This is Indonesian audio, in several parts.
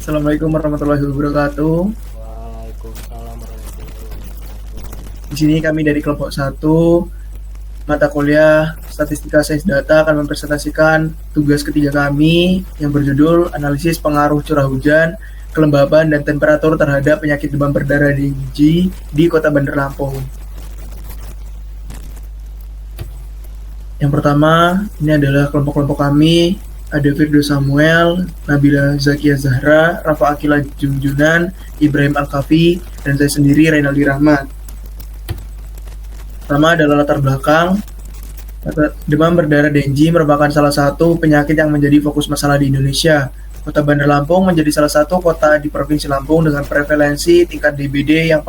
Assalamualaikum warahmatullahi wabarakatuh. Waalaikumsalam warahmatullahi wabarakatuh. Di sini kami dari kelompok 1 mata kuliah Statistika Sains Data akan mempresentasikan tugas ketiga kami yang berjudul Analisis Pengaruh Curah Hujan, Kelembaban, dan Temperatur terhadap penyakit demam berdarah dengue di Kota Bandar Lampung. Yang pertama, ini adalah kelompok-kelompok kami. Ada Firdo Samuel, Nabila Zakia Zahra, Rafa Akila Junjunan, Ibrahim Al-Kafi, dan saya sendiri Reynaldi Rahmat. Pertama adalah latar belakang. Demam berdarah dengue merupakan salah satu penyakit yang menjadi fokus masalah di Indonesia. Kota Bandar Lampung menjadi salah satu kota di Provinsi Lampung dengan prevalensi tingkat DBD yang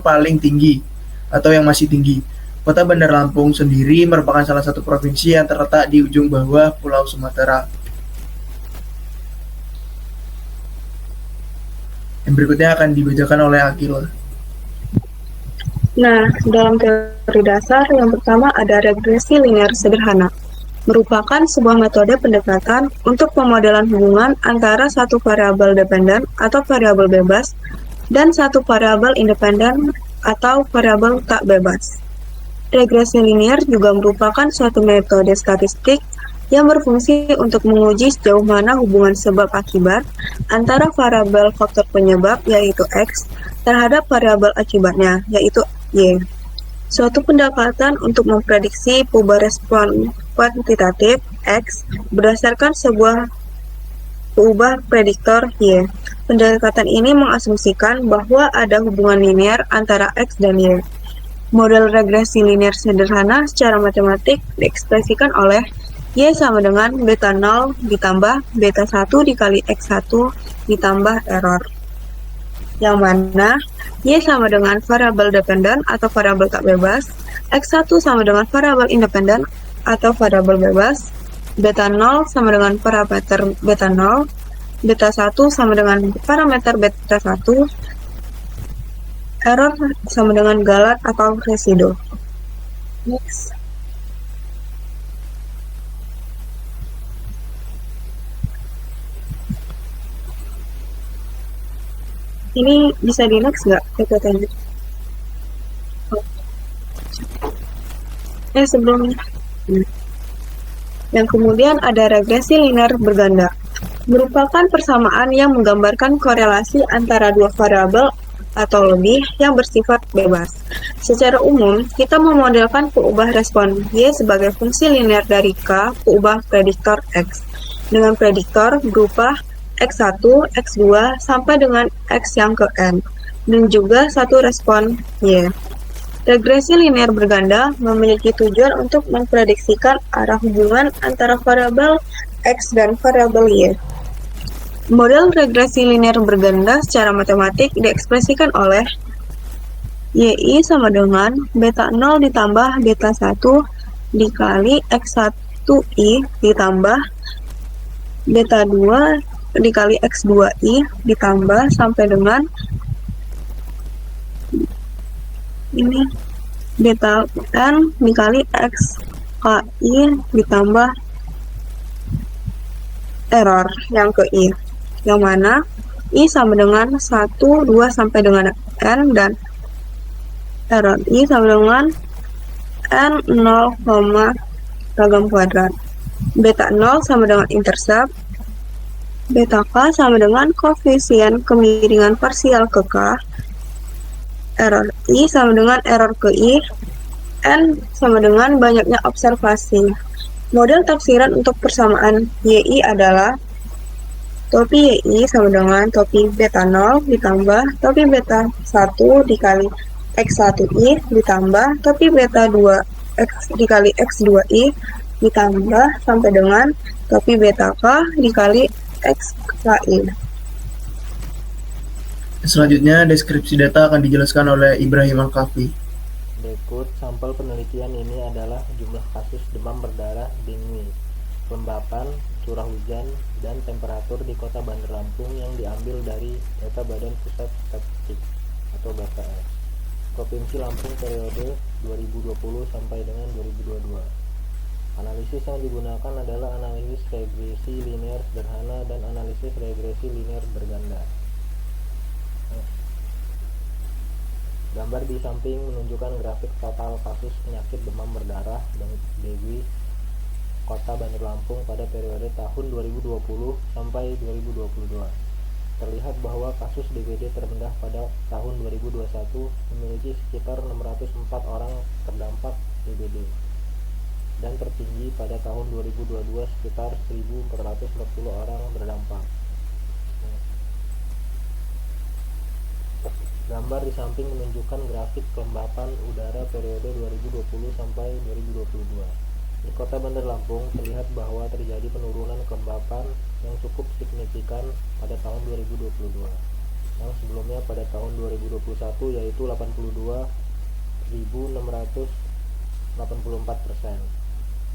paling tinggi atau yang masih tinggi. Kota Bandar Lampung sendiri merupakan salah satu provinsi yang terletak di ujung bawah Pulau Sumatera. Yang berikutnya akan dibacakan oleh Akil. Nah, dalam teori dasar, yang pertama ada regresi linear sederhana, merupakan sebuah metode pendekatan untuk pemodelan hubungan antara satu variabel dependen atau variabel bebas dan satu variabel independen atau variabel tak bebas. Regresi linear juga merupakan suatu metode statistik yang berfungsi untuk menguji sejauh mana hubungan sebab-akibat antara variabel faktor penyebab, yaitu X, terhadap variabel akibatnya, yaitu Y. Suatu pendekatan untuk memprediksi perubahan respon kuantitatif X berdasarkan sebuah perubahan prediktor Y. Pendekatan ini mengasumsikan bahwa ada hubungan linear antara X dan Y. Model regresi linear sederhana secara matematik diekspresikan oleh Y sama dengan beta 0 ditambah beta 1 dikali X1 ditambah error. Yang mana Y sama dengan variabel dependen atau variabel tak bebas, X1 sama dengan variabel independen atau variabel bebas, beta 0 sama dengan parameter beta 0, beta 1 sama dengan parameter beta 1, error sama dengan galat atau residu. Next. Ini bisa di next nggak? PPT-nya. Sebelumnya. Yang kemudian ada regresi linear berganda, merupakan persamaan yang menggambarkan korelasi antara dua variabel atau lebih yang bersifat bebas. Secara umum, kita memodelkan peubah respon Y sebagai fungsi linear dari K peubah prediktor X, dengan prediktor berupa X1, X2, sampai dengan X yang ke N, dan juga satu respon Y. Regresi linear berganda memiliki tujuan untuk memprediksikan arah hubungan antara variabel X dan variabel Y. Model regresi linear berganda secara matematik diekspresikan oleh YI sama dengan beta 0 ditambah beta 1 dikali X1I ditambah beta 2 dikali X2I ditambah sampai dengan ini beta N dikali XKI ditambah error yang ke I, yang mana I sama dengan 1, 2 sampai dengan N, dan error I sama dengan N 0, ragam kuadrat. Beta 0 sama dengan intercept, beta K sama dengan koefisien kemiringan parsial ke K, error I sama dengan error ke I, N sama dengan banyaknya observasi. Model tafsiran untuk persamaan YI adalah topi YI sama dengan topi beta 0 ditambah topi beta 1 dikali X1I ditambah topi beta 2 X dikali X2I ditambah sampai dengan topi beta K dikali XKI. Selanjutnya, deskripsi data akan dijelaskan oleh Ibrahim Al-Kafi. Berikut sampel penelitian ini adalah jumlah kasus demam berdarah dengue, kelembapan, curah hujan, dan temperatur di Kota Bandar Lampung yang diambil dari data Badan Pusat Statistik atau BPS, Provinsi Lampung periode 2020 sampai dengan 2022. Analisis yang digunakan adalah analisis regresi linear sederhana dan analisis regresi linear berganda. Gambar di samping menunjukkan grafik total kasus penyakit demam berdarah dan dengue Kota Bandar Lampung pada periode tahun 2020 sampai 2022. Terlihat bahwa kasus DBD terendah pada tahun 2021 memiliki sekitar 604 orang terdampak DBD dan tertinggi pada tahun 2022 sekitar 1.440 orang berdampak. Gambar di samping menunjukkan grafik kelembapan udara periode 2020 sampai 2022. Di Kota Bandar Lampung terlihat bahwa terjadi penurunan kelembapan yang cukup signifikan pada tahun 2022, yang sebelumnya pada tahun 2021 yaitu 82.684%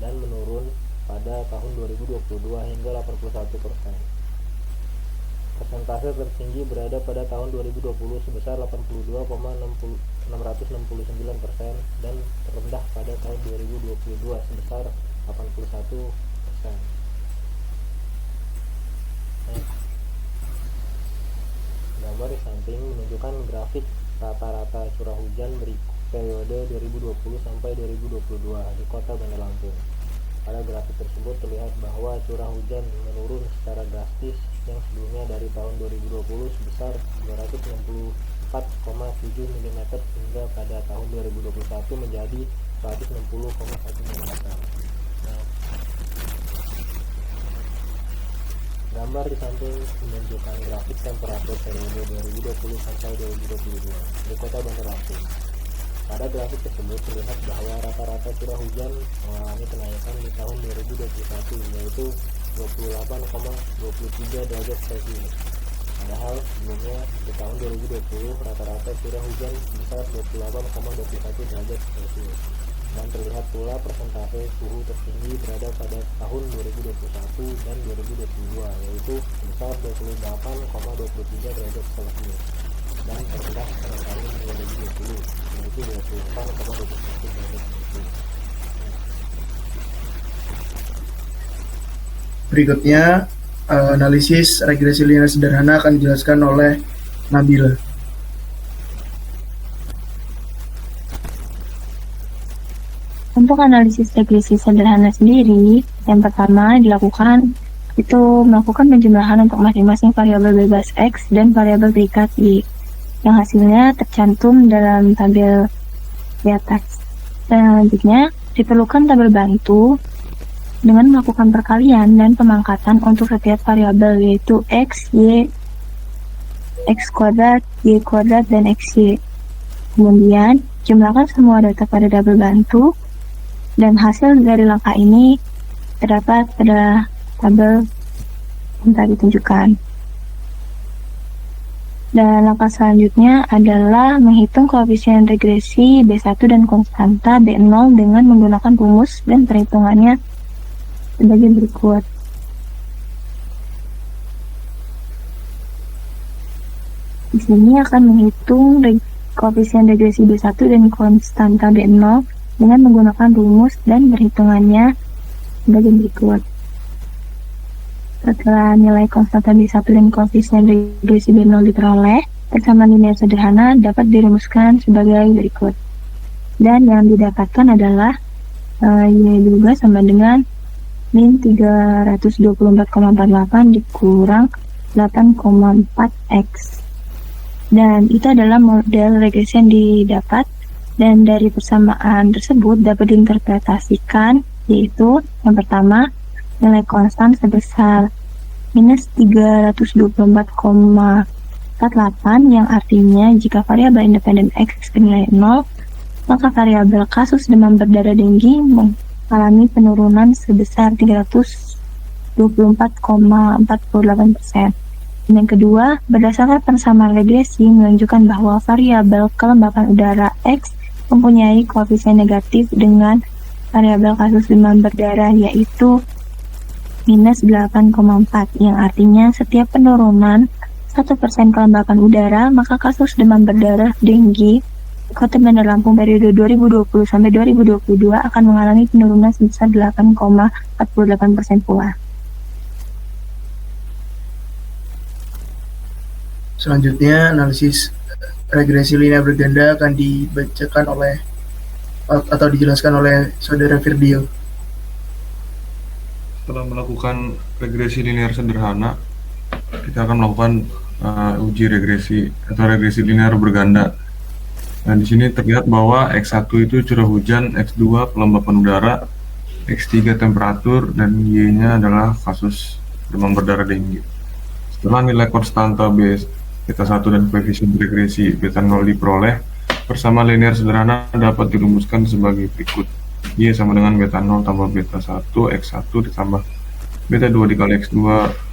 dan menurun pada tahun 2022 hingga 81%. Persentase tertinggi berada pada tahun 2020 sebesar 82,669% dan terendah pada tahun 2022 sebesar 81%. Gambar di samping menunjukkan grafik rata-rata curah hujan berikut periode 2020 sampai 2022 di Kota Bandar Lampung. Pada grafik tersebut terlihat bahwa curah hujan menurun secara drastis yang sebelumnya dari tahun 2020 sebesar 264,7 mm hingga pada tahun 2021 menjadi 160,1 mm. Gambar di samping menunjukkan grafik temperatur periode 2020 sampai 2022 di Kota Bandar Lampung. Pada grafik tersebut terlihat bahwa rata-rata curah hujan mengalami kenaikan di tahun 2021 yaitu 28,23 derajat Celcius. Padahal sebelumnya di tahun 2020 rata-rata curah hujan sebesar 28,21 derajat Celcius. Dan terlihat pula persentase suhu tertinggi berada pada tahun 2021 dan 2022 yaitu sebesar 28,23 derajat Celcius dan terendah pada tahun 2020 yaitu 28,21 derajat Celcius. Berikutnya, analisis regresi linear sederhana akan dijelaskan oleh Nabila. Untuk analisis regresi sederhana sendiri, yang pertama dilakukan itu melakukan penjumlahan untuk masing-masing variabel bebas X dan variabel terikat Y, yang hasilnya tercantum dalam tabel di atas. Selanjutnya, diperlukan tabel bantu dengan melakukan perkalian dan pemangkatan untuk setiap variabel yaitu X, Y, X kuadrat, Y kuadrat, dan XY. Kemudian, jumlahkan semua data pada tabel bantu dan hasil dari langkah ini terdapat pada tabel yang tadi ditunjukkan. Dan langkah selanjutnya adalah menghitung koefisien regresi B1 dan konstanta B0 dengan menggunakan rumus dan perhitungannya sebagai berikut. Di sini akan menghitung koefisien regresi B1 dan konstanta B0 dengan menggunakan rumus dan perhitungannya sebagai berikut. Setelah nilai konstanta B1 dan koefisien regresi B0 diperoleh, persamaan linear sederhana dapat dirumuskan sebagai berikut. Dan yang didapatkan adalah Y2 sama dengan min 324,48 dikurang 8,4X. Dan itu adalah model regresi yang didapat. Dan dari persamaan tersebut dapat diinterpretasikan yaitu yang pertama nilai konstan sebesar minus 324,48 yang artinya jika variabel independen X bernilai 0 maka variabel kasus demam berdarah dengue mengalami penurunan sebesar 324,48%. Yang kedua, berdasarkan persamaan regresi menunjukkan bahwa variabel kelembapan udara X mempunyai koefisien negatif dengan variabel kasus demam berdarah yaitu minus 8,4 yang artinya setiap penurunan 1% kelembapan udara maka kasus demam berdarah dengue Kota Bandar Lampung periode 2020 sampai 2022 akan mengalami penurunan sebesar 8,48% pula. Selanjutnya, analisis regresi linear berganda akan dibacakan oleh atau dijelaskan oleh Saudara Firdio. Setelah melakukan regresi linear sederhana, kita akan melakukan uji regresi atau regresi linear berganda. Nah, di sini terlihat bahwa X1 itu curah hujan, X2 kelembapan udara, X3 temperatur, dan Y-nya adalah kasus demam berdarah dengue. Setelah nilai konstanta beta 1 dan koefisien regresi beta 0 diperoleh, persamaan linear sederhana dapat dirumuskan sebagai berikut. Y sama dengan beta 0 tambah beta 1 X1 ditambah beta 2 dikali X2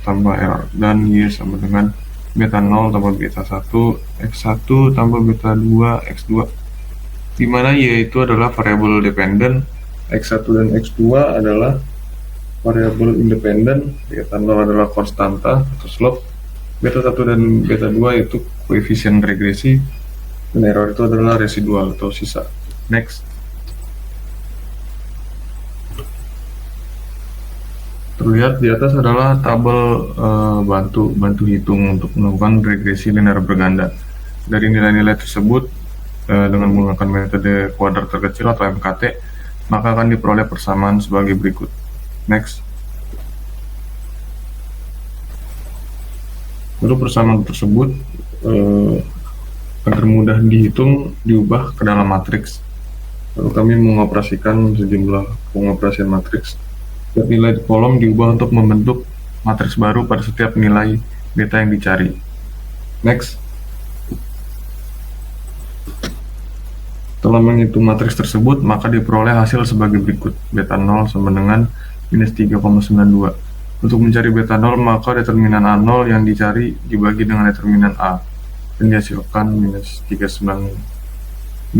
tambah R, dan Y sama dengan beta 0 tambah beta 1 X1 tambah beta 2 X2, di mana Y itu adalah variabel dependen, X1 dan X2 adalah variabel independen, beta 0 adalah konstanta atau slope, beta 1 dan beta 2 itu koefisien regresi, dan error itu adalah residual atau sisa. Next. Terlihat di atas adalah tabel bantu hitung untuk melakukan regresi linear berganda. Dari nilai-nilai tersebut dengan menggunakan metode kuadrat terkecil atau MKT, maka akan diperoleh persamaan sebagai berikut. Next. Lalu persamaan tersebut agar mudah dihitung diubah ke dalam matriks. Lalu kami mengoperasikan sejumlah pengoperasian matriks. Setiap nilai di kolom diubah untuk membentuk matriks baru pada setiap nilai beta yang dicari. Next. Setelah menghitung matriks tersebut, maka diperoleh hasil sebagai berikut. Beta 0 sama dengan minus 3,92. Untuk mencari beta 0, maka determinan A0 yang dicari dibagi dengan determinan A, dan dihasilkan minus 3,92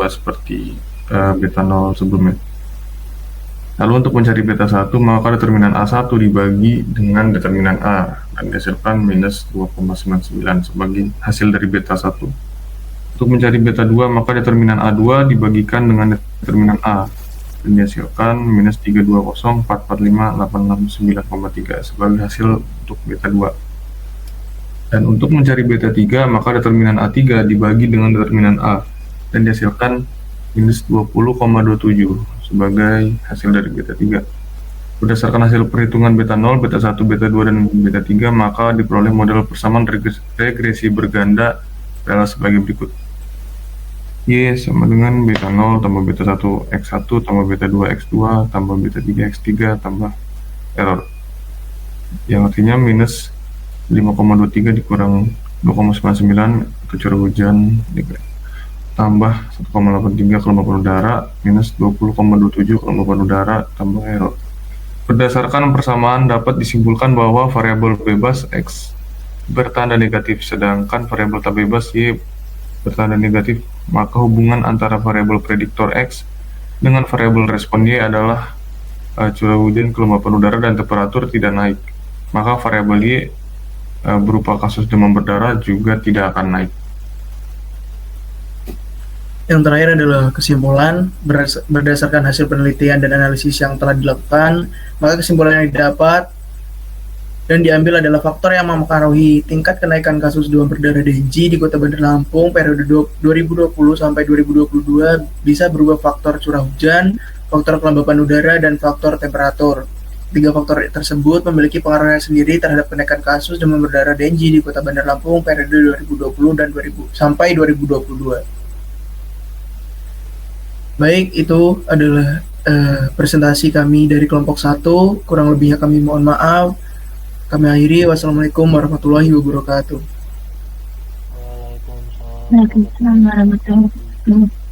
seperti beta 0 sebelumnya. Lalu untuk mencari beta 1, maka determinan A1 dibagi dengan determinan A, dan dihasilkan minus 2,99 sebagai hasil dari beta 1. Untuk mencari beta 2, maka determinan A2 dibagikan dengan determinan A, dan dihasilkan minus 320,445,869,3 sebagai hasil untuk beta 2. Dan untuk mencari beta 3, maka determinan A3 dibagi dengan determinan A, dan dihasilkan minus 20,27 sebagai hasil dari beta 3. Berdasarkan hasil perhitungan beta 0, beta 1, beta 2, dan beta 3, maka diperoleh model persamaan regresi berganda adalah sebagai berikut. Y sama dengan beta 0 tambah beta 1 X1 tambah beta 2 X2 tambah beta 3 X3 tambah error, yang artinya minus 5,23 dikurang 2,99 atau curah hujan tambah 1,83 kelembapan udara minus 20,27 kelembapan udara tambah error. Berdasarkan persamaan dapat disimpulkan bahwa variabel bebas X bertanda negatif sedangkan variabel tak bebas Y bertanda negatif, maka hubungan antara variabel prediktor X dengan variabel respon Y adalah curah hujan, kelembapan udara, dan temperatur tidak naik, maka variabel Y berupa kasus demam berdarah juga tidak akan naik. Yang terakhir adalah kesimpulan. Berdasarkan hasil penelitian dan analisis yang telah dilakukan, maka kesimpulan yang didapat dan diambil adalah faktor yang mempengaruhi tingkat kenaikan kasus demam berdarah dengue di Kota Bandar Lampung periode 2020 sampai 2022 bisa berubah faktor curah hujan, faktor kelembapan udara, dan faktor temperatur. Tiga faktor tersebut memiliki pengaruhnya sendiri terhadap kenaikan kasus demam berdarah dengue di Kota Bandar Lampung periode 2020 dan 2022. Baik, itu adalah presentasi kami dari kelompok 1. Kurang lebihnya kami mohon maaf. Kami akhiri. Wassalamualaikum warahmatullahi wabarakatuh. Waalaikumsalam. Waalaikumsalam warahmatullahi wabarakatuh.